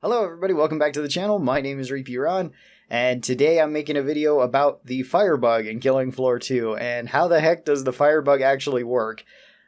Hello everybody, welcome back to the channel. My name is Ron, and today I'm making a video about the Firebug in Killing Floor 2, and how the heck does the Firebug actually work?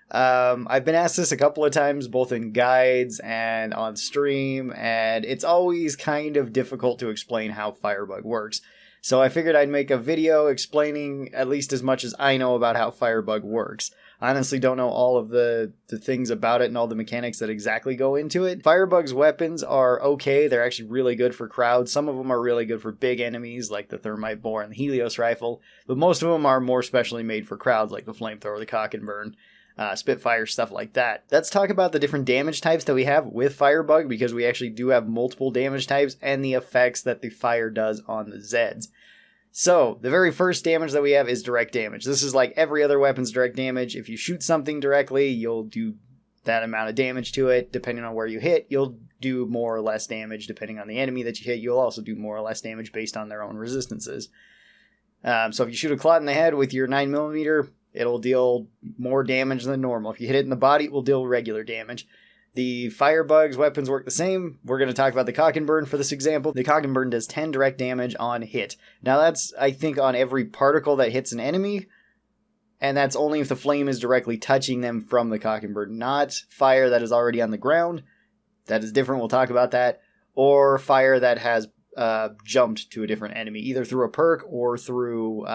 I've been asked this a couple of times, both in guides and on stream, and it's always kind of difficult to explain how Firebug works. So I figured I'd make a video explaining at least as much as I know about how Firebug works. I honestly don't know all of the things about it and all the mechanics that exactly go into it. Firebug's weapons are okay. They're actually really good for crowds. Some of them are really good for big enemies like the Thermite Boar and the Helios Rifle, but most of them are more specially made for crowds like the Flamethrower, the Cock and Burn, Spitfire, stuff like that. Let's talk about the different damage types that we have with Firebug, because we actually do have multiple damage types and the effects that the fire does on the Zeds. So, the very first damage that we have is direct damage. This is like every other weapon's direct damage. If you shoot something directly, you'll do that amount of damage to it. Depending on where you hit, you'll do more or less damage. Depending on the enemy that you hit, you'll also do more or less damage based on their own resistances. So if you shoot a clot in the head with your 9mm, it'll deal more damage than normal. If you hit it in the body, it will deal regular damage. The Firebug's weapons work the same. We're going to talk about the Cock and Burn for this example. The Cock and Burn does 10 direct damage on hit. Now that's, I think, on every particle that hits an enemy, and that's only if the flame is directly touching them from the Cock and Burn, not fire that is already on the ground. That is different, we'll talk about that. Or fire that has jumped to a different enemy, either through a perk or through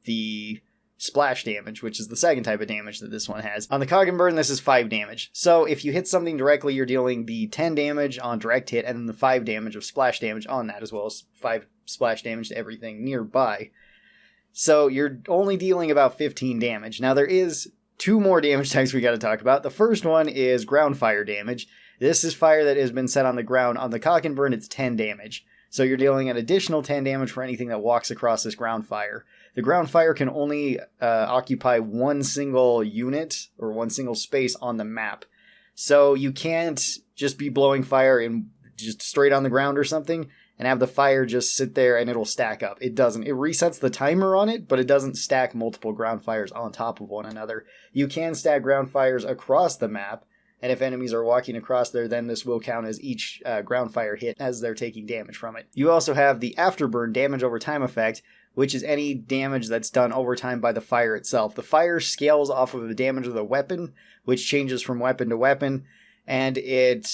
the splash damage, which is the second type of damage that this one has. On the Cock and Burn, this is 5 damage. So if you hit something directly, you're dealing the 10 damage on direct hit, and then the 5 damage of splash damage on that, as well as 5 splash damage to everything nearby. So you're only dealing about 15 damage. Now there is 2 more damage types we got to talk about. The first one is ground fire damage. This is fire that has been set on the ground. On the Cock and Burn, it's 10 damage. So you're dealing an additional 10 damage for anything that walks across this ground fire. The ground fire can only occupy one single unit or one single space on the map. So you can't just be blowing fire in just straight on the ground or something and have the fire just sit there and it'll stack up. It doesn't. It resets the timer on it, but it doesn't stack multiple ground fires on top of one another. You can stack ground fires across the map, and if enemies are walking across there, then this will count as each ground fire hit as they're taking damage from it. You also have the Afterburn damage over time effect, which is any damage that's done over time by the fire itself. The fire scales off of the damage of the weapon, which changes from weapon to weapon, and it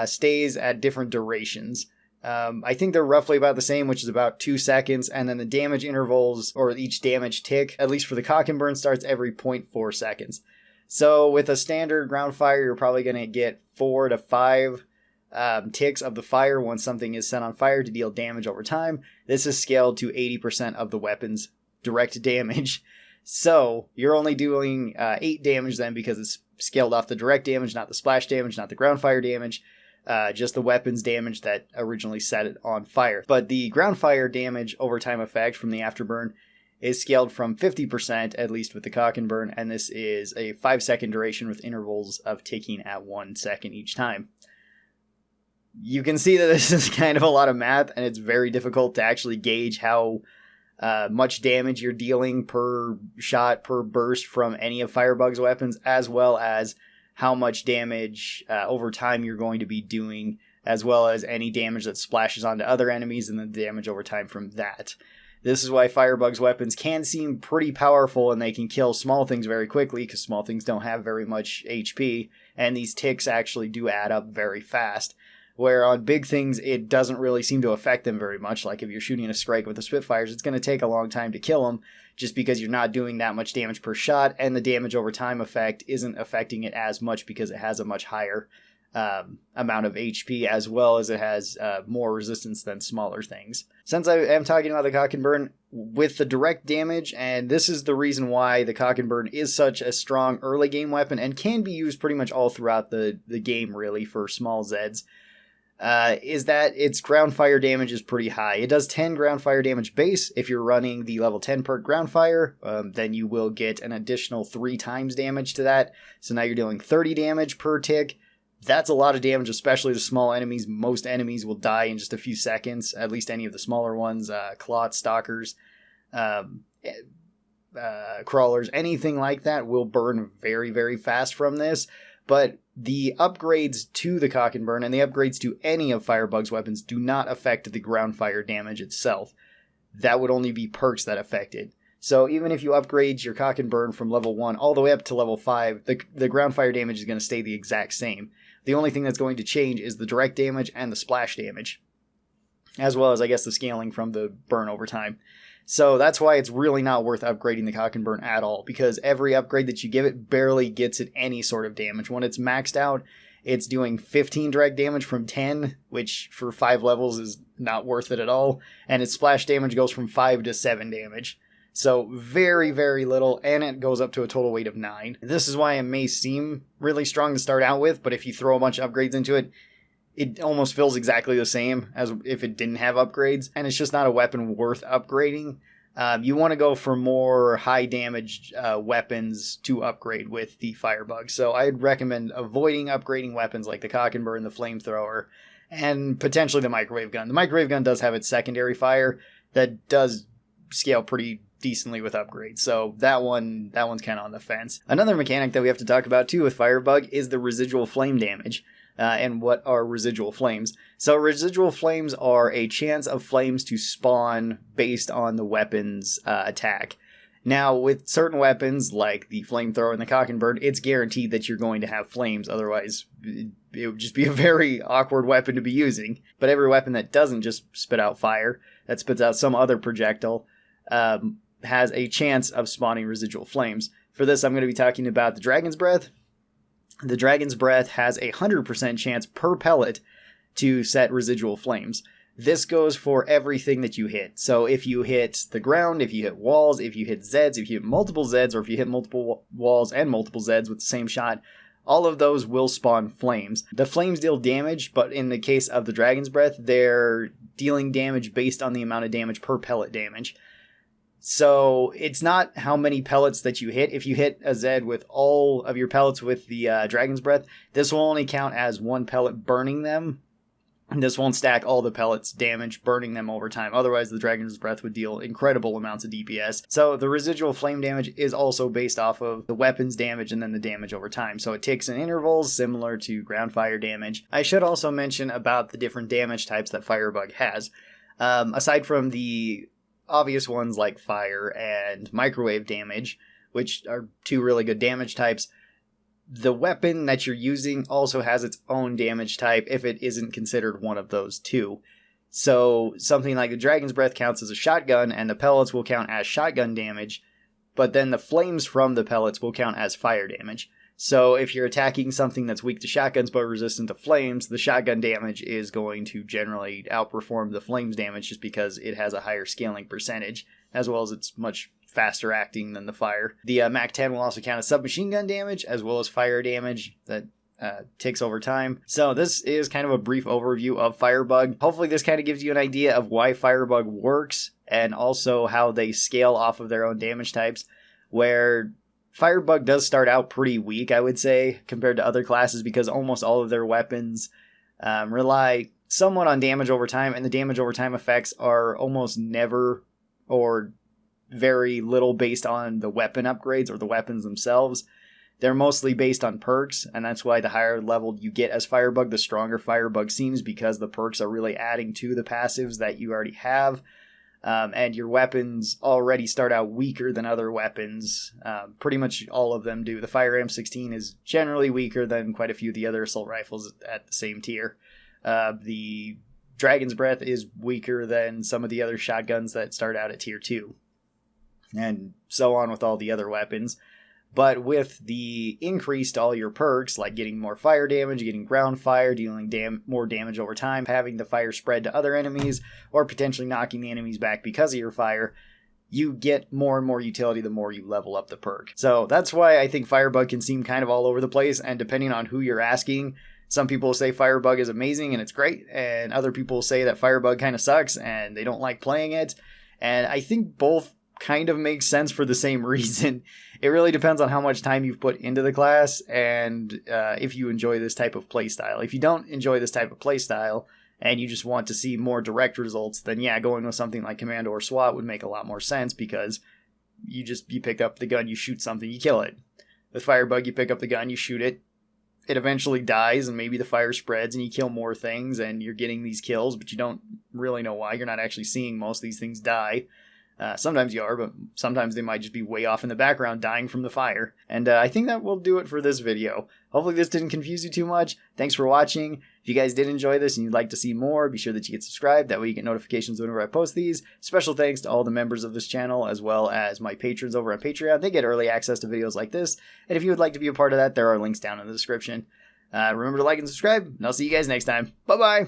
stays at different durations. I think they're roughly about the same, which is about 2 seconds, and then the damage intervals, or each damage tick, at least for the Cock and Burn, starts every 0.4 seconds. So with a standard ground fire, you're probably going to get 4 to 5 ticks of the fire once something is set on fire to deal damage over time. This is scaled to 80% of the weapon's direct damage. So you're only doing 8 damage then, because it's scaled off the direct damage, not the splash damage, not the ground fire damage, just the weapon's damage that originally set it on fire. But the ground fire damage over time effect from the Afterburn is scaled from 50%, at least with the Cock and Burn, and this is a 5-second duration with intervals of ticking at 1 second each time. You can see that this is kind of a lot of math, and it's very difficult to actually gauge how much damage you're dealing per shot, per burst from any of Firebug's weapons, as well as how much damage over time you're going to be doing, as well as any damage that splashes onto other enemies and the damage over time from that. This is why Firebug's weapons can seem pretty powerful, and they can kill small things very quickly, because small things don't have very much HP, and these ticks actually do add up very fast. Where on big things, it doesn't really seem to affect them very much. Like if you're shooting a strike with the Spitfires, it's going to take a long time to kill them, just because you're not doing that much damage per shot, and the damage over time effect isn't affecting it as much because it has a much higher amount of HP, as well as it has more resistance than smaller things. Since I am talking about the Cock and Burn, with the direct damage, and this is the reason why the Cock and Burn is such a strong early game weapon and can be used pretty much all throughout the game really for small Zeds, is that its ground fire damage is pretty high. It does 10 ground fire damage base. If you're running the level 10 perk ground fire, then you will get an additional 3 times damage to that. So now you're doing 30 damage per tick. That's a lot of damage, especially to small enemies. Most enemies will die in just a few seconds, at least any of the smaller ones, clot stalkers, crawlers, anything like that will burn very, very fast from this. but the upgrades to the Cock and Burn and the upgrades to any of Firebug's weapons do not affect the ground fire damage itself. That would only be perks that affect it. So even if you upgrade your Cock and Burn from level 1 all the way up to level 5, the ground fire damage is going to stay the exact same. The only thing that's going to change is the direct damage and the splash damage, as well as, I guess, the scaling from the burn over time. So that's why it's really not worth upgrading the Cock and Burn at all, because every upgrade that you give it barely gets it any sort of damage. When it's maxed out, it's doing 15 direct damage from 10, which for 5 levels is not worth it at all, and its splash damage goes from 5 to 7 damage. So very, very little, and it goes up to a total weight of 9. This is why it may seem really strong to start out with, but if you throw a bunch of upgrades into it, it almost feels exactly the same as if it didn't have upgrades, and it's just not a weapon worth upgrading. You want to go for more high damage weapons to upgrade with the Firebug. So I'd recommend avoiding upgrading weapons like the Cock and Burn, the Flamethrower, and potentially the Microwave Gun. The Microwave Gun does have its secondary fire that does scale pretty decently with upgrades, so one's kind of on the fence. Another mechanic that we have to talk about too with Firebug is the residual flame damage. And what are residual flames? So residual flames are a chance of flames to spawn based on the weapon's attack. Now, with certain weapons like the Flamethrower and the Cock and Burn, it's guaranteed that you're going to have flames, otherwise it would just be a very awkward weapon to be using. But every weapon that doesn't just spit out fire, that spits out some other projectile, has a chance of spawning residual flames. For this, I'm going to be talking about the Dragon's Breath. The Dragon's Breath has a 100% chance per pellet to set residual flames. This goes for everything that you hit. So if you hit the ground, if you hit walls, if you hit Zeds, if you hit multiple Zeds, or if you hit multiple walls and multiple Zeds with the same shot, all of those will spawn flames. The flames deal damage, but in the case of the Dragon's Breath, they're dealing damage based on the amount of damage per pellet damage. So it's not how many pellets that you hit. If you hit a Zed with all of your pellets with the Dragon's Breath, this will only count as one pellet burning them. And this won't stack all the pellets damage burning them over time. Otherwise, the Dragon's Breath would deal incredible amounts of DPS. So the residual flame damage is also based off of the weapon's damage and then the damage over time. So it ticks in intervals similar to ground fire damage. I should also mention about the different damage types that Firebug has. Aside from the obvious ones like fire and microwave damage, which are two really good damage types, the weapon that you're using also has its own damage type if it isn't considered one of those two. So something like the Dragon's Breath counts as a shotgun, and the pellets will count as shotgun damage, but then the flames from the pellets will count as fire damage. So if you're attacking something that's weak to shotguns but resistant to flames, the shotgun damage is going to generally outperform the flames damage just because it has a higher scaling percentage, as well as it's much faster acting than the fire. The MAC-10 will also count as submachine gun damage, as well as fire damage that ticks over time. So this is kind of a brief overview of Firebug. Hopefully this kind of gives you an idea of why Firebug works, and also how they scale off of their own damage types, where Firebug does start out pretty weak, I would say, compared to other classes, because almost all of their weapons rely somewhat on damage over time, and the damage over time effects are almost never or very little based on the weapon upgrades or the weapons themselves. They're mostly based on perks, and that's why the higher level you get as Firebug, the stronger Firebug seems, because the perks are really adding to the passives that you already have. And your weapons already start out weaker than other weapons. Pretty much all of them do. The Fire M16 is generally weaker than quite a few of the other assault rifles at the same tier. The Dragon's Breath is weaker than some of the other shotguns that start out at tier 2. And so on with all the other weapons. But with the increase to all your perks, like getting more fire damage, getting ground fire, dealing more damage over time, having the fire spread to other enemies, or potentially knocking the enemies back because of your fire, you get more and more utility the more you level up the perk. So that's why I think Firebug can seem kind of all over the place, and depending on who you're asking, some people will say Firebug is amazing and it's great, and other people will say that Firebug kind of sucks and they don't like playing it. And I think both kind of makes sense for the same reason. It really depends on how much time you've put into the class, and if you enjoy this type of playstyle. If you don't enjoy this type of playstyle, and you just want to see more direct results, then yeah, going with something like Commando or SWAT would make a lot more sense, because you pick up the gun, you shoot something, you kill it. With Firebug, you pick up the gun, you shoot it, it eventually dies and maybe the fire spreads and you kill more things and you're getting these kills, but you don't really know why. You're not actually seeing most of these things die. Sometimes you are, but sometimes they might just be way off in the background dying from the fire. And I think that will do it for this video. Hopefully this didn't confuse you too much. Thanks for watching. If you guys did enjoy this and you'd like to see more, be sure that you get subscribed. That way you get notifications whenever I post these. Special thanks to all the members of this channel as well as my patrons over on Patreon. They get early access to videos like this. And if you would like to be a part of that, there are links down in the description. Remember to like and subscribe, and I'll see you guys next time. Bye-bye!